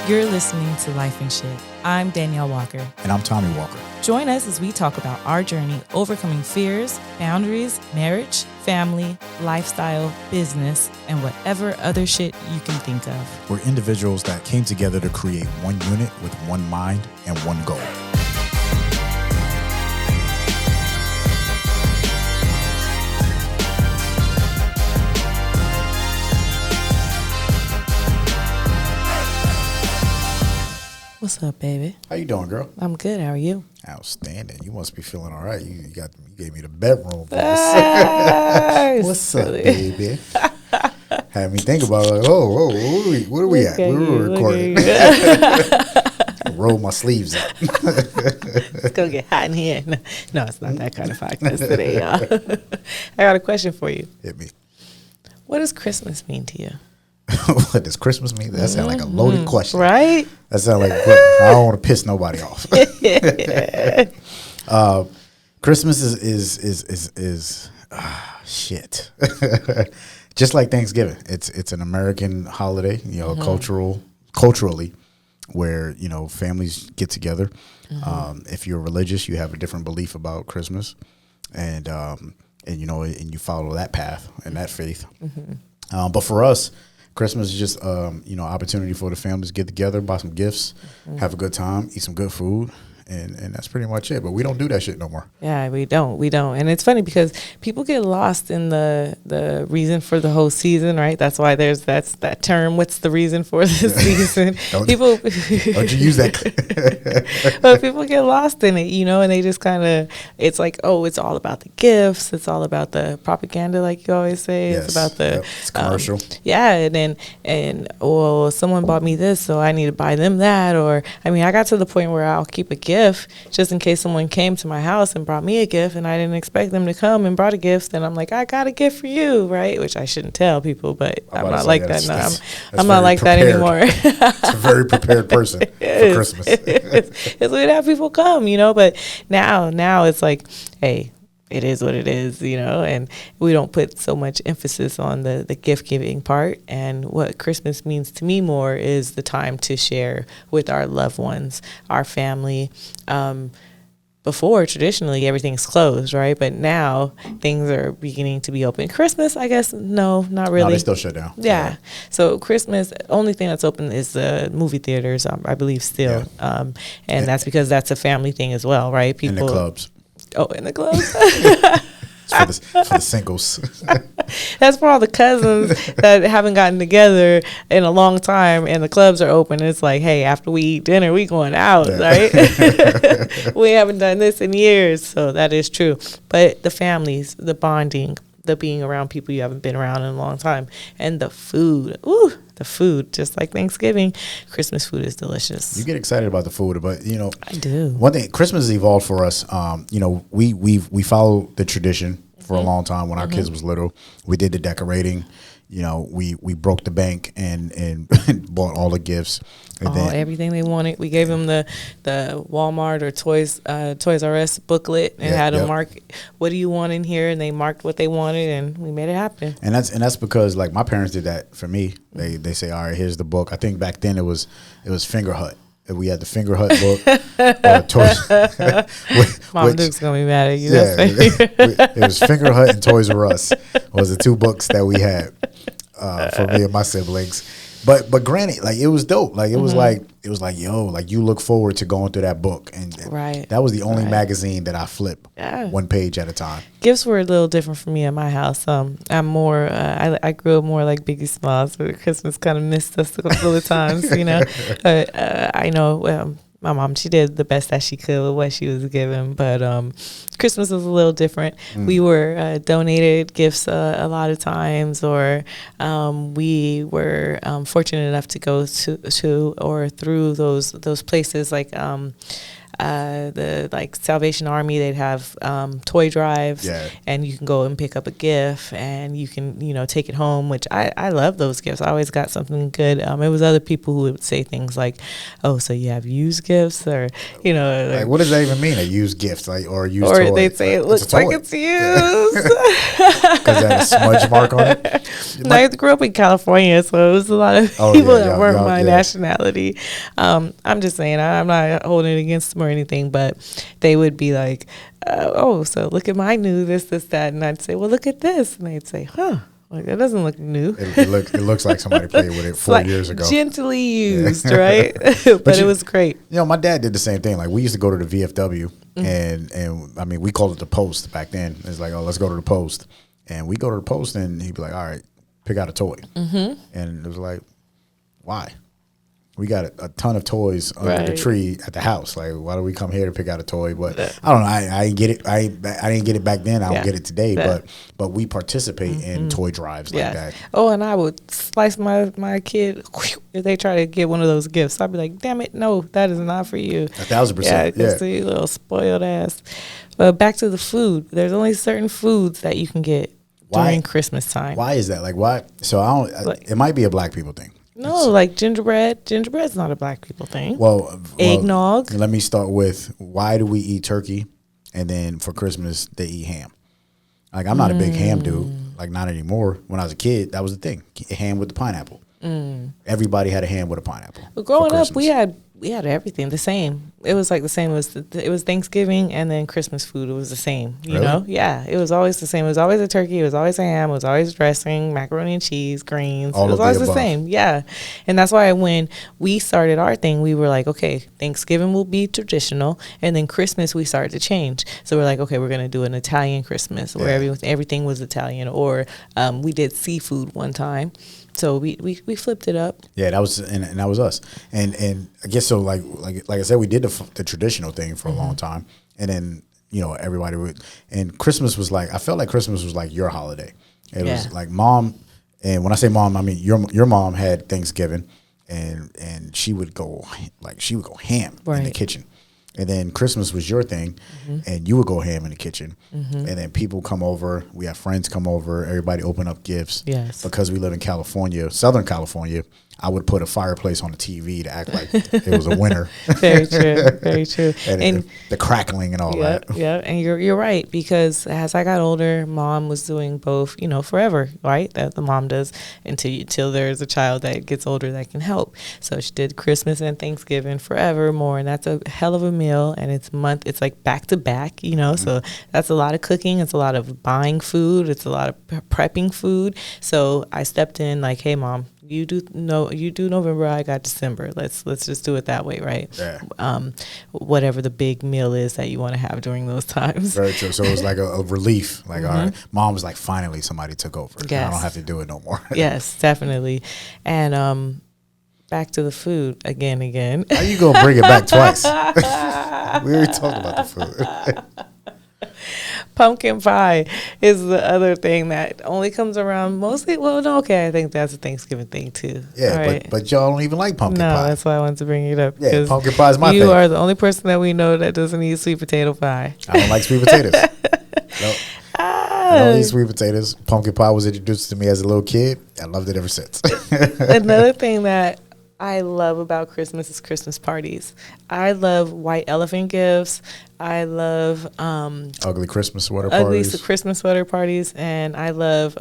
You're listening to Lyfe and Shyt. I'm Danielle Walker. And I'm Tommy Walker. Join us as we talk about our journey overcoming fears, boundaries, marriage, family, lifestyle, business, and whatever other shit you can think of. We're individuals that came together to create one unit with one mind and one goal. What's up, baby? How you doing, girl? I'm good. How are you? Outstanding. You must be feeling all right. You gave me the bedroom voice. What's up, baby? Had me think about it. Like, what are we at? Where are we recording? Roll my sleeves up. It's gonna get hot in here. No, it's not that kind of podcast today, y'all. I got a question for you. Hit me. What does Christmas mean to you? What does Christmas mean? That sounds like a loaded question. Right? That sounds like, I don't want to piss nobody off. Christmas is shit. Just like Thanksgiving. It's an American holiday, culturally, where, families get together. If you're religious, you have a different belief about Christmas, and you follow that path and that faith. But for us, Christmas is just, opportunity for the families to get together, buy some gifts, have a good time, eat some good food. And that's pretty much it. But we don't do that shit no more. Yeah, we don't. And it's funny because people get lost in the reason for the whole season, right? That's why that's that term. What's the reason for the season? Don't you use that? But people get lost in it, and they just kind of, it's like, oh, it's all about the gifts. It's all about the propaganda, like you always say. Yes. It's about the it's commercial. And someone bought me this, so I need to buy them that. Or, I got to the point where I'll keep a gift just in case someone came to my house and brought me a gift and I didn't expect them to come and brought a gift. Then I'm like, I got a gift for you, right? Which I shouldn't tell people, but I'm not like that. No, I'm not like that anymore. It's a very prepared person for Christmas. It's weird to have people come, but now it's like, hey, it is what it is, and we don't put so much emphasis on the gift giving part. And what Christmas means to me more is the time to share with our loved ones, our family. Before, traditionally, everything's closed, right? But now things are beginning to be open. Christmas, I guess, no, not really. No, they still shut down. Yeah. So Christmas, only thing that's open is the movie theaters, I believe, still. Yeah. And that's because that's a family thing as well, right? People in the clubs. Oh, in the clubs? For the singles. That's for all the cousins that haven't gotten together in a long time and the clubs are open. It's like, hey, after we eat dinner, we going out, right? We haven't done this in years. So that is true. But the families, the bonding, the being around people you haven't been around in a long time, and the food. Ooh, the food, just like Thanksgiving, Christmas food is delicious. You get excited about the food, but I do. One thing, Christmas has evolved for us. We follow the tradition for a long time. When our kids was little, we did the decorating. We broke the bank and bought all the gifts. And everything they wanted. We gave them the Walmart or Toys R Us booklet and had them mark, what do you want in here? And they marked what they wanted, and we made it happen. And that's because, like, my parents did that for me. They say, all right, here's the book. I think back then it was Finger Hut. We had the Finger Hut book. Mom Duke's gonna be mad at you. Yeah, it was Finger Hut and Toys R Us was the two books that we had for me and my siblings. But granted, like, it was dope. Like, it was like yo, like, you look forward to going through that book, and right. That was the only magazine that I flip one page at a time. Gifts were a little different for me at my house. I'm more I grew up more like Biggie Smalls, but Christmas kind of missed us a couple of times, But I know my mom, she did the best that she could with what she was given, but Christmas was a little different. We were donated gifts a lot of times, or we were fortunate enough to go to or through those places like the like Salvation Army, they'd have toy drives, and you can go and pick up a gift, and you can, you know, take it home, which I love those gifts. I always got something good. It was other people who would say things like, oh, so you have used gifts, or, you know, like what does that even mean, a used gift, like, or a used or toy? They'd say it looks like it's used because it had a smudge mark on it. No, I grew up in California, so it was a lot of people that weren't my nationality. I'm just saying, I'm not holding it against them or anything, but they would be like, oh, so look at my new this, that. And I'd say, well, look at this. And they'd say, huh, like, that doesn't look new. It looks like somebody played with it 4 years ago. Gently used, right? but it was great. You know, my dad did the same thing. Like, we used to go to the VFW, and I mean, we called it the Post back then. It's like, oh, let's go to the Post. And we go to the Post, and he'd be like, all right, pick out a toy. And it was like, why? We got a ton of toys under the tree at the house. Like, why do we come here to pick out a toy? But I don't know. I didn't get it. I didn't get it back then. I don't get it today. But we participate in toy drives like that. Oh, and I would slice my kid if they try to get one of those gifts. I'd be like, damn it, no, that is not for you. 1,000%. Yeah, see, little spoiled ass. But back to the food. There's only certain foods that you can get during Christmas time. Why is that? Like, why? So I don't. It might be a black people thing. No, like gingerbread. Gingerbread's not a black people thing. Well, eggnog. Let me start with, why do we eat turkey, and then for Christmas they eat ham? Like, I'm not a big ham dude. Like, not anymore. When I was a kid, that was the thing. Ham with the pineapple. Everybody had a ham with a pineapple. But growing up, we had everything the same. It was like the same. It was Thanksgiving and then Christmas food. It was the same. You know? Yeah. It was always the same. It was always a turkey. It was always a ham. It was always dressing, macaroni and cheese, greens. It was always the same. Yeah. And that's why when we started our thing, we were like, okay, Thanksgiving will be traditional, and then Christmas we started to change. So we're like, okay, we're gonna do an Italian Christmas where everything was Italian, or we did seafood one time. So we flipped it up. Yeah, that was and that was us. And I guess so. Like I said, we did the traditional thing for a long time, and then, you know, everybody would. And Christmas was like, I felt like Christmas was like your holiday. It was like mom, and when I say mom, I mean your mom had Thanksgiving, and she would go ham in the kitchen. And then Christmas was your thing, and you would go ham in the kitchen. And then people come over. We have friends come over. Everybody open up gifts. Yes. Because we live in California, Southern California, I would put a fireplace on the TV to act like it was a winter. Very true. Very true. and the crackling and all that. Yeah, and you're right, because as I got older, mom was doing both, you know, forever, right? That the mom does until there's a child that gets older that can help. So she did Christmas and Thanksgiving forevermore, and that's a hell of a meal, and it's like back to back, you know. So that's a lot of cooking. It's a lot of buying food. It's a lot of prepping food. So I stepped in like, hey, mom, you do November, I got December. Let's just do it that way, right? Yeah. Whatever the big meal is that you want to have during those times. Very true. So it was like a relief. Like, all right, mom was like, finally somebody took over. Yes. I don't have to do it no more. Yes, definitely. And back to the food again. How you gonna bring it back twice? We already talked about the food. Pumpkin pie is the other thing that only comes around mostly. Well, no, okay, I think that's a Thanksgiving thing too. Yeah, right? but y'all don't even like pumpkin pie. No, that's why I wanted to bring it up. Yeah, pumpkin pie is my thing. You are the only person that we know that doesn't eat sweet potato pie. I don't like sweet potatoes. Nope. I don't eat sweet potatoes. Pumpkin pie was introduced to me as a little kid. I loved it ever since. Another thing that I love about Christmas is Christmas parties. I love white elephant gifts. I love ugly Christmas sweater parties. Christmas sweater parties, and I love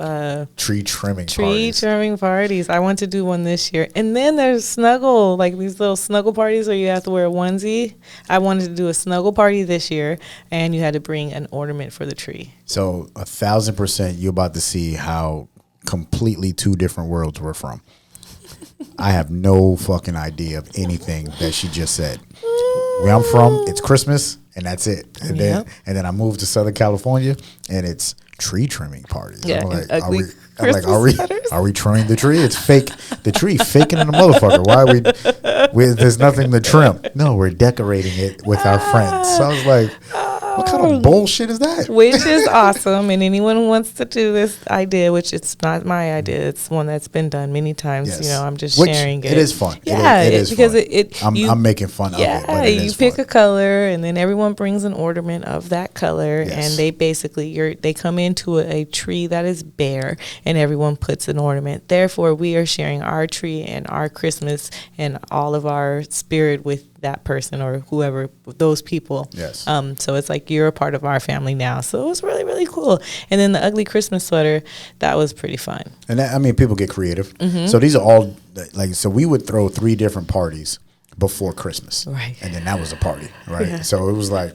tree trimming parties. I want to do one this year. And then there's snuggle, like these little snuggle parties where you have to wear a onesie. I wanted to do a snuggle party this year, and you had to bring an ornament for the tree. So 1,000% you're about to see how completely two different worlds we're from. I have no fucking idea of anything that she just said. Where I'm from, it's Christmas and that's it. And then I moved to Southern California and it's tree trimming parties. Yeah, I'm like, are we trimming the tree? It's fake. The tree faking in the motherfucker. Why are we there's nothing to trim. No, we're decorating it with our friends. So I was like, What kind of bullshit is that? Which is awesome. And anyone who wants to do this idea, which it's not my idea, it's one that's been done many times. Yes. You know, I'm just Which, sharing it. It is fun. Yeah, it is because fun. I'm making fun of it. Yeah, you pick a color, and then everyone brings an ornament of that color, and they basically they come into a tree that is bare, and everyone puts an ornament. Therefore, we are sharing our tree and our Christmas and all of our spirit with that person or whoever, those people. Yes. So it's like you're a part of our family now. So it was really, really cool. And then the ugly Christmas sweater, that was pretty fun. And that, I mean, people get creative. So these are all like, so we would throw 3 different parties before Christmas. Right. And then that was a party, right? Yeah. So it was like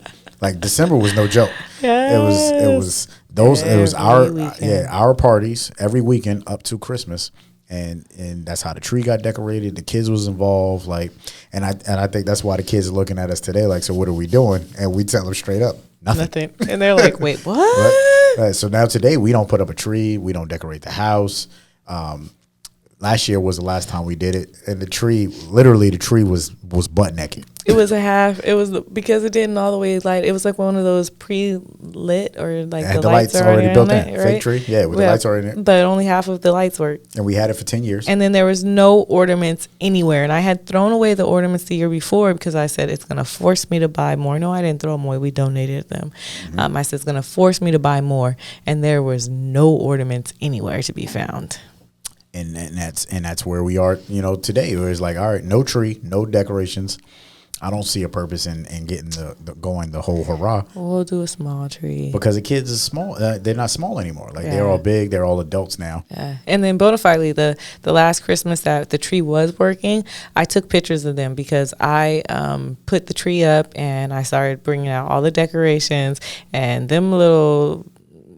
December was no joke. Yes. It was our parties every weekend up to Christmas. And that's how the tree got decorated. The kids was involved, and I think that's why the kids are looking at us today, like, so what are we doing? And we tell them straight up, nothing. And they're like, wait, what? Right. So now today we don't put up a tree, we don't decorate the house. Last year was the last time we did it, and the tree was butt naked. It was a half. It was because it didn't all the way light. It was like one of those pre-lit or like the lights are already built in. Right? Fake tree, yeah, with the lights already in. But only half of the lights worked. And we had it for 10 years. And then there was no ornaments anywhere. And I had thrown away the ornaments the year before because I said it's going to force me to buy more. No, I didn't throw them away. We donated them. I said it's going to force me to buy more. And there was no ornaments anywhere to be found. And that's where we are, today. Where it's like, all right, no tree, no decorations. I don't see a purpose in getting the whole hurrah. We'll do a small tree because the kids are small. They're not small anymore. They're all big. They're all adults now. Yeah. And then bona fidely, the last Christmas that the tree was working, I took pictures of them because I put the tree up and I started bringing out all the decorations and them little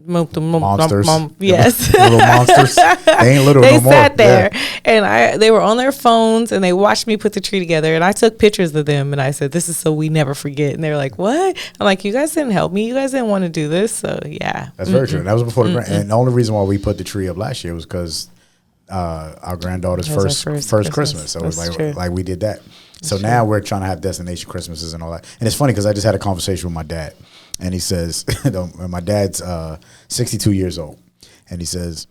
monsters. Yes. Little monsters. They ain't little no more. They sat there and they were on their phones and they watched me put the tree together and I took pictures of them and I said, this is so we never forget. And they were like, what? I'm like, you guys didn't help me. You guys didn't want to do this. So yeah. That's very true. That was before and the only reason why we put the tree up last year was because our granddaughter's first Christmas. So it was like we did that. So now we're trying to have destination Christmases and all that. And it's funny because I just had a conversation with my dad. And he says, my dad's 62 years old. And he says,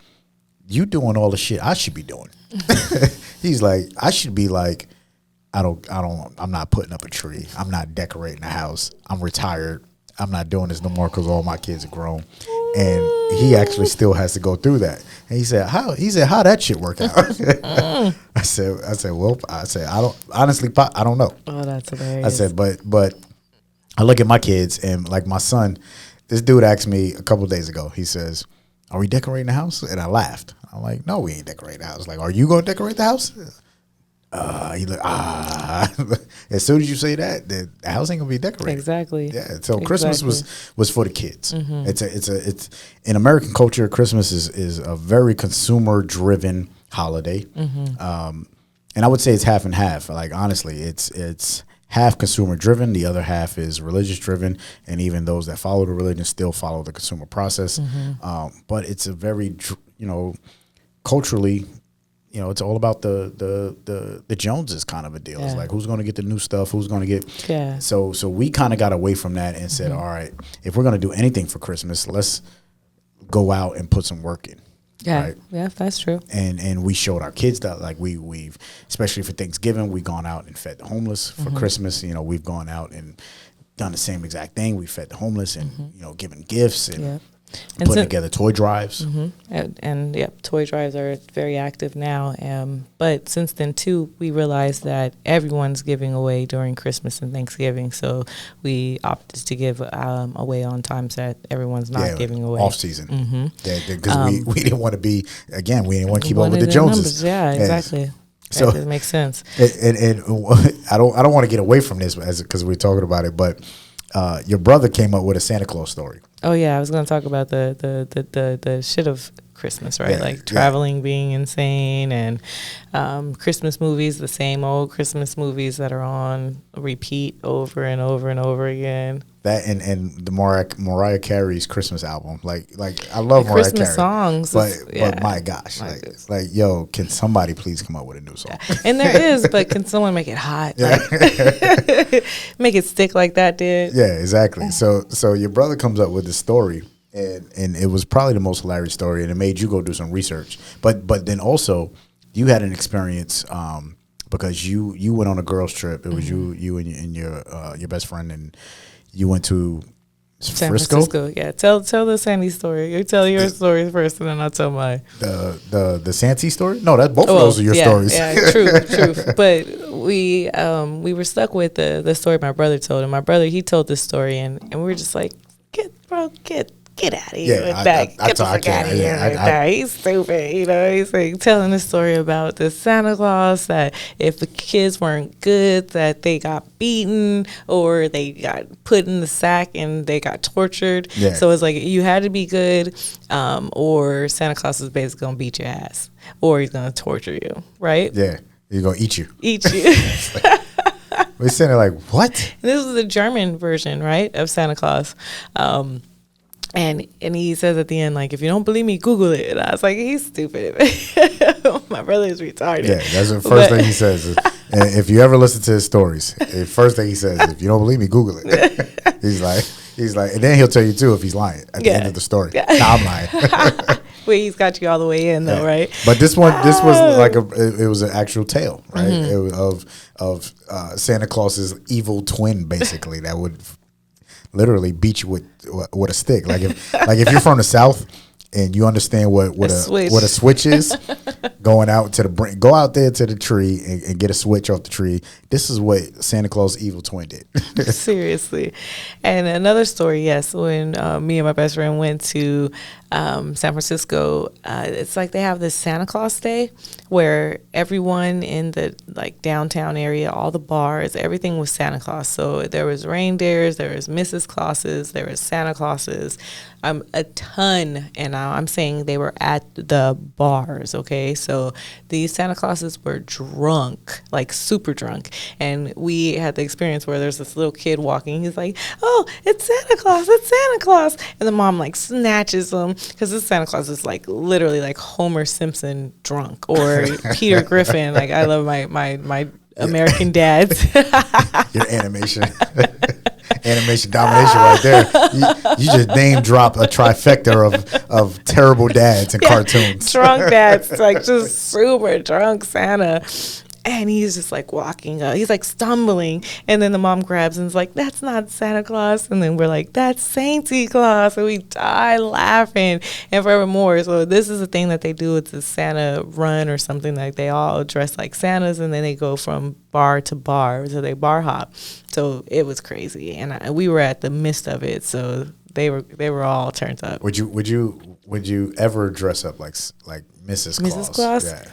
you doing all the shit I should be doing. He's like, I should be like, I'm not putting up a tree. I'm not decorating a house. I'm retired. I'm not doing this no more because all my kids are grown. And he actually still has to go through that. And he said, how that shit work out? I said, I don't know. Oh, that's hilarious. I said, but I look at my kids and like my son, this dude asked me a couple of days ago, he says, are we decorating the house? And I laughed. I'm like, no, we ain't decorating the house. Like, are you going to decorate the house? He looked, as soon as you say that, the house ain't gonna be decorated. Exactly. Yeah. So Christmas was for the kids. It's in American culture, Christmas is a very consumer driven holiday. And I would say it's half and half. Like honestly, it's half consumer driven, the other half is religious driven, and even those that follow the religion still follow the consumer process. But it's a very culturally, it's all about the Joneses kind of a deal. It's like who's going to get the new stuff, who's going to get. Yeah. So we kind of got away from that and said, all right, if we're going to do anything for Christmas, let's go out and put some work in. Yeah, right? Yeah, that's true. And we showed our kids that, like we've especially for Thanksgiving, we've gone out and fed the homeless. For Christmas, we've gone out and done the same exact thing. We fed the homeless and given gifts and putting together toy drives. And toy drives are very active now. But since then too, we realized that everyone's giving away during Christmas and Thanksgiving, so we opted to give away on times that everyone's not giving away off season. Because we didn't want to be we didn't want to keep up with the Joneses. Yeah, exactly. So that makes sense. And I don't want to get away from this because we're talking about it, but your brother came up with a Santa Claus story. Oh yeah, I was going to talk about the shit of Christmas, right? Like traveling, being insane, and Christmas movies, the same old Christmas movies that are on repeat over and over and over again. That and the Mariah Carey's Christmas album, like I love Mariah Christmas Carey songs, but my gosh, like yo, can somebody please come up with a new song? And there is, but can someone make it hot? Yeah. Like, make it stick like that did? Yeah, exactly. So your brother comes up with this story, and it was probably the most hilarious story, and it made you go do some research. But then also you had an experience because you went on a girls trip. It was you and your best friend, and you went to San Francisco. Yeah, tell the Sandy story. You tell your story first, and then I'll tell mine. The Santy story? No, that both of those are your stories. Yeah, true. But we were stuck with the story my brother told, and my brother, he told this story, and we were just like, get out of here with that. Get the fuck out of here with that. He's stupid. You know, he's like telling a story about the Santa Claus, that if the kids weren't good, that they got beaten or they got put in the sack and they got tortured. Yeah. So it's like you had to be good, or Santa Claus is basically going to beat your ass, or he's going to torture you, right? Yeah, he's going to eat you. We're saying like, what? This is the German version, right, of Santa Claus. And he says at the end, like, if you don't believe me, Google it. And I was like, he's stupid. My brother is retarded. Yeah, that's the first thing he says. And if you ever listen to his stories, the first thing he says is, if you don't believe me, Google it. He's like, and then he'll tell you too if he's lying at the end of the story. Nah, I'm lying. Wait, he's got you all the way in though, right? But this was like it was an actual tale, right? It was of Santa Claus's evil twin, basically, that would literally beat you with a stick. Like if you're from the South and you understand what a switch is, go out there to the tree and get a switch off the tree. This is what Santa Claus' evil twin did. Seriously. And another story, yes, when me and my best friend went to San Francisco, it's like they have this Santa Claus Day where everyone in the like downtown area, all the bars, everything was Santa Claus. So there was reindeers, there was Mrs. Clauses, there was Santa Clauses, a ton. And I'm saying they were at the bars, okay? So these Santa Clauses were drunk, like super drunk. And we had the experience where there's this little kid walking. He's like, oh, it's Santa Claus, it's Santa Claus. And the mom like snatches him, because this Santa Claus is like literally like Homer Simpson drunk, or Peter Griffin. Like I love my American dads. Your animation domination right there. You just name drop a trifecta of terrible dads in cartoons. Drunk dads, like just super drunk Santa. And he's just like walking up. He's like stumbling. And then the mom grabs and is like, that's not Santa Claus. And then we're like, that's Sainty Claus. And we die laughing and forevermore. So this is a thing that they do. It's a Santa run or something. Like they all dress like Santas and then they go from bar to bar. So they bar hop. So it was crazy. And we were at the midst of it. So they were all turned up. Would you ever dress up like Mrs. Claus? Mrs. Claus? Yeah.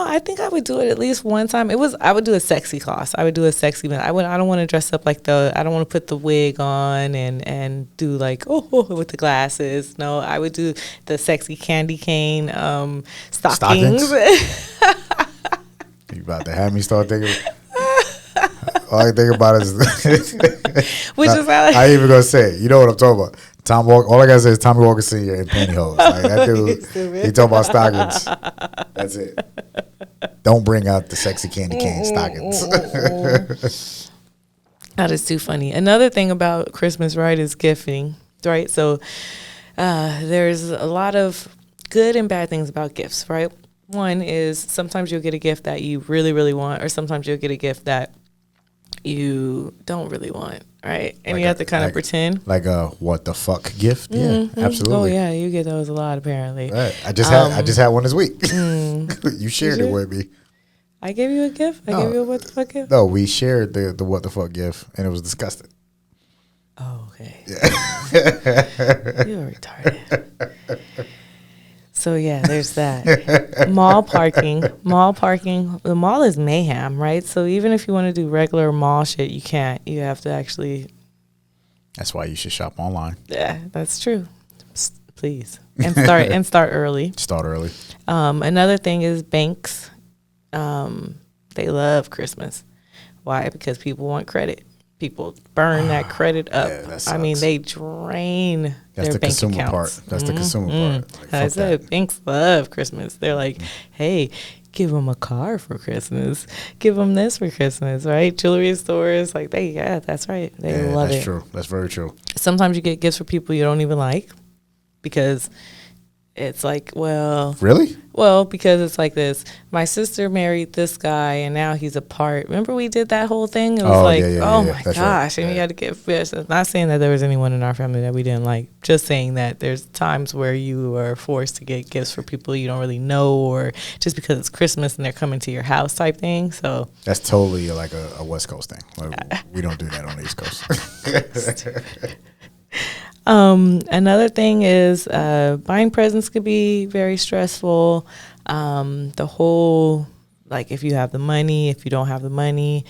I think I would do it at least one time. I would do a sexy Claus. I would do a sexy one. I don't want to dress up like I don't want to put the wig on and do like, with the glasses. No, I would do the sexy candy cane, stockings. You about to have me start thinking. All I think about is, which is I ain't even gonna say it. You know what I'm talking about. Tom Walker. All I gotta say is Tommy Walker Sr. in pantyhose. Like that dude, he talking about stockings. That's it. Don't bring out the sexy candy cane stockings. That is too funny. Another thing about Christmas, right, is gifting, right? So there's a lot of good and bad things about gifts, right? One is sometimes you'll get a gift that you really, really want, or sometimes you'll get a gift that you don't really want, right? And you have to kind of pretend. Like a what the fuck gift? Mm-hmm. Yeah, absolutely. Oh yeah, you get those a lot apparently. Right. I just had one this week. You shared it with me. I gave you a gift? I gave you a what the fuck gift? No, we shared the what the fuck gift and it was disgusting. Oh, okay. Yeah. You're retarded. So yeah, there's that. Mall parking. The mall is mayhem, right? So even if you want to do regular mall shit, you can't. You have to actually. That's why you should shop online. Yeah, that's true. please. And start early. Start early. Another thing is banks. They love Christmas. Why? Because people want credit. People burn that credit up. Yeah, that I mean, sucks. they drain That's their the bank consumer accounts. part. That's the consumer part. Like, I fuck said, that. banks love Christmas. They're like, hey, give them a car for Christmas. Give them this for Christmas, right? Jewelry stores, like that's right. They Yeah, love that's it. true. That's very true. Sometimes you get gifts for people you don't even like because it's like, Really? because it's like this. My sister married this guy, and now he's apart. Remember we did that whole thing? It was Oh, like, yeah, oh yeah. my That's gosh, right. and you had to get fish. I'm not saying that there was anyone in our family that we didn't like. Just saying that there's times where you are forced to get gifts for people you don't really know, or just because it's Christmas and they're coming to your house type thing. So That's totally like a West Coast thing. Like, we don't do that on the East Coast. Another thing is buying presents could be very stressful. The whole, like, if you have the money, if you don't have the money,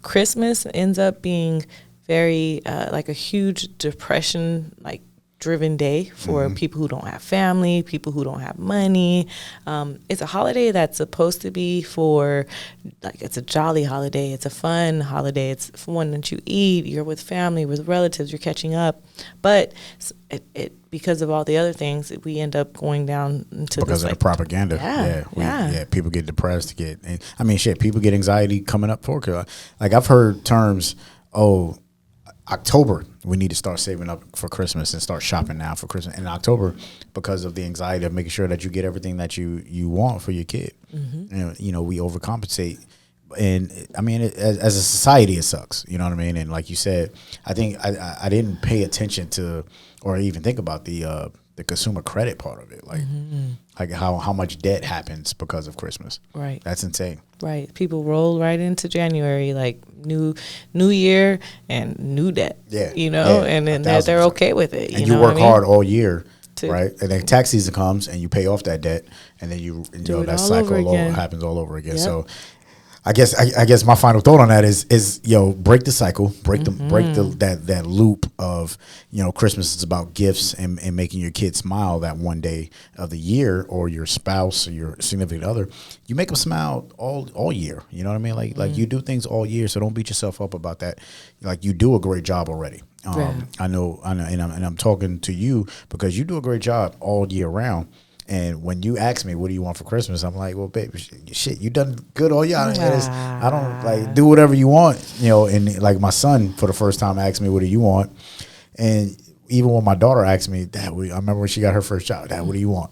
Christmas ends up being very like a huge depression, like, driven day for people who don't have family, people who don't have money. It's a holiday that's supposed to be for, like, it's a jolly holiday. It's a fun holiday. It's one that you eat. You're with family, with relatives. You're catching up. But it because of all the other things, we end up going down into Because this, of like, the propaganda. Yeah. People get depressed. People get anxiety coming up for it. Like, I've heard terms, October, we need to start saving up for Christmas and start shopping now for Christmas in October because of the anxiety of making sure that you get everything that you want for your kid. You know, we overcompensate. And I mean, as a society, it sucks. You know what I mean? And like you said, I think I didn't pay attention to or even think about the consumer credit part of it. Like how much debt happens because of Christmas. Right. That's insane. Right. People roll right into January, like new year and new debt. Yeah. You know, Yeah, and then 1,000%. they're okay with it. And know you what work I mean? hard all year, To- right? And then tax season comes and you pay off that debt, and then you know it that all cycle over again. happens all over again. Yep. So I guess my final thought on that is break the cycle, break that loop of, you know, Christmas is about gifts and making your kid smile that one day of the year, or your spouse or your significant other. You make them smile all year. You know what I mean? Like you do things all year, so don't beat yourself up about that. Like, you do a great job already. I know, and I'm talking to you because you do a great job all year round. And when you ask me, what do you want for Christmas? I'm like, well, baby, shit, you done good all year. I don't like, do whatever you want, you know. And like, my son, for the first time, asked me, what do you want? And even when my daughter asked me, Dad, I remember when she got her first job, Dad, what do you want?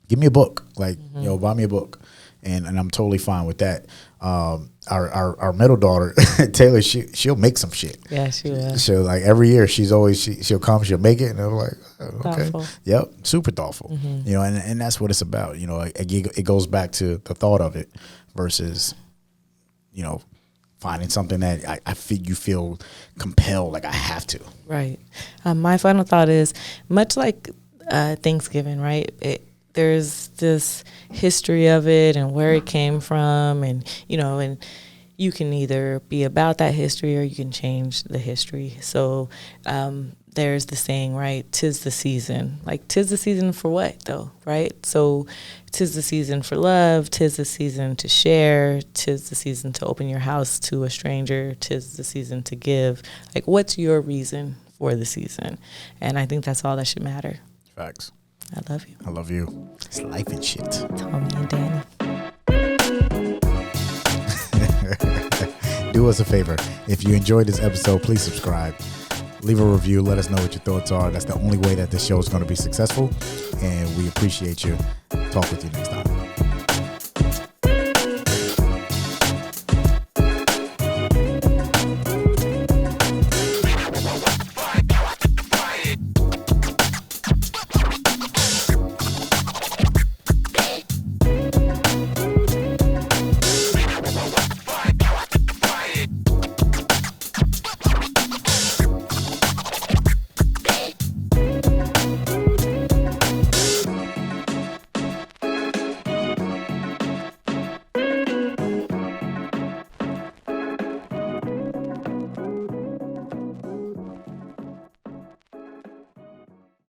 Give me a book. Like, you know, buy me a book. And I'm totally fine with that. Our middle daughter, Taylor, she'll make some shit. Yeah, she will. So like every year she'll come, she'll make it, and I'm like, oh, okay, Thoughtful. yep, super thoughtful. You know, and that's what it's about. You know, it goes back to the thought of it versus, you know, finding something that I feel you feel compelled, like I have to. Right. My final thought is, much like Thanksgiving, right? There's this history of it and where it came from, and, you know, and you can either be about that history or you can change the history. So there's the saying, right? 'Tis the season. Like, 'tis the season for what, though, right? So 'tis the season for love. 'Tis the season to share. 'Tis the season to open your house to a stranger. 'Tis the season to give. Like, what's your reason for the season? And I think that's all that should matter. Facts. I love you. I love you. It's life and shit. Tommy and Dani. Do us a favor. If you enjoyed this episode, please subscribe. Leave a review. Let us know what your thoughts are. That's the only way that this show is going to be successful. And we appreciate you. Talk with you next time.